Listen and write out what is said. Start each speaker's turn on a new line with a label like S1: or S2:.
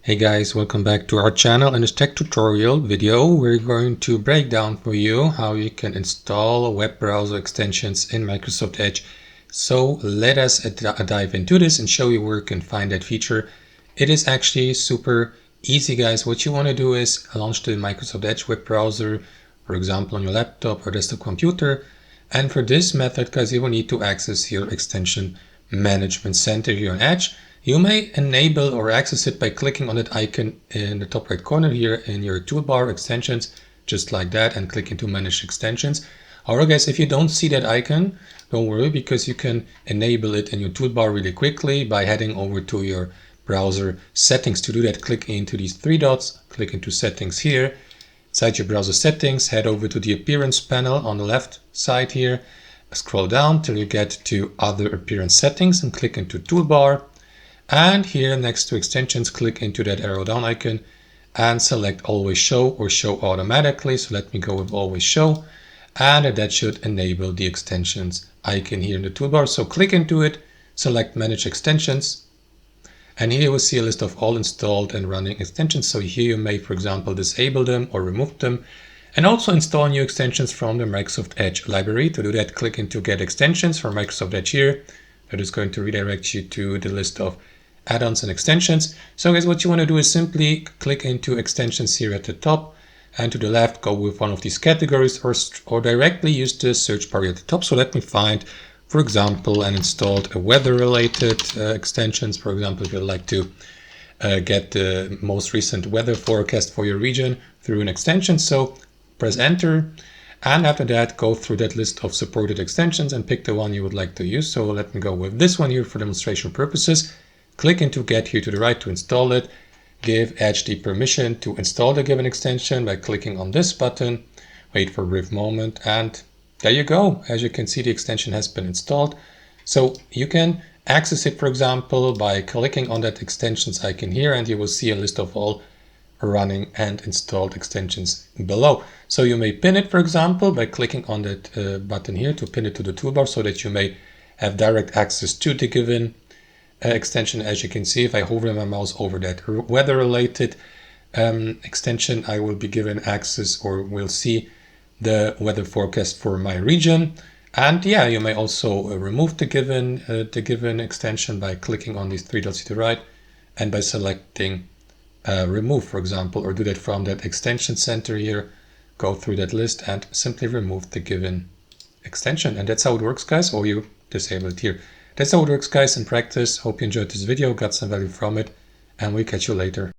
S1: Hey guys, welcome back to our channel. In this tech tutorial video, we're going to break down for you how you can install web browser extensions in Microsoft Edge. So let us dive into this and show you where you can find that feature. It is actually super easy, guys. What you want to do is launch the Microsoft Edge web browser, for example, on your laptop or desktop computer. And for this method, guys, you will need to access your extension management center here on Edge. You may enable or access it by clicking on that icon in the top right corner here in your toolbar extensions, just like that, and click into manage extensions. However, guys, if you don't see that icon, don't worry, because you can enable it in your toolbar really quickly by heading over to your browser settings. To do that, click into these three dots, click into settings here. Inside your browser settings, head over to the appearance panel on the left side here. Scroll down till you get to other appearance settings and click into toolbar. And here next to extensions, click into that arrow down icon and select always show or show automatically. So let me go with always show, and that should enable the extensions icon here in the toolbar. So click into it, select manage extensions, and here you will see a list of all installed and running extensions. So here you may, for example, disable them or remove them, and also install new extensions from the Microsoft Edge library. To do that, click into get extensions for Microsoft Edge here. That is going to redirect you to the list of add-ons and extensions. So guys, what you want to do is simply click into extensions here at the top, and to the left go with one of these categories, or directly use the search bar at the top. So let me find, for example, and installed a weather-related extensions. For example, if you'd like to get the most recent weather forecast for your region through an extension. So press enter, and after that go through that list of supported extensions and pick the one you would like to use. So let me go with this one here for demonstration purposes. Click into get here to the right to install it. Give Edge the permission to install the given extension by clicking on this button. Wait for a brief moment, and there you go. As you can see, the extension has been installed. So you can access it, for example, by clicking on that extensions icon here, and you will see a list of all running and installed extensions below. So you may pin it, for example, by clicking on that button here to pin it to the toolbar, so that you may have direct access to the given extension. As you can see, if I hover my mouse over that weather-related extension, I will be given access, or will see the weather forecast for my region. And yeah, you may also remove the given extension by clicking on these three dots to the right and by selecting remove, for example, or do that from that extension center here. Go through that list and simply remove the given extension. And that's how it works, guys, or you disable it here. That's how it works, guys, in practice. Hope you enjoyed this video, got some value from it, and we'll catch you later.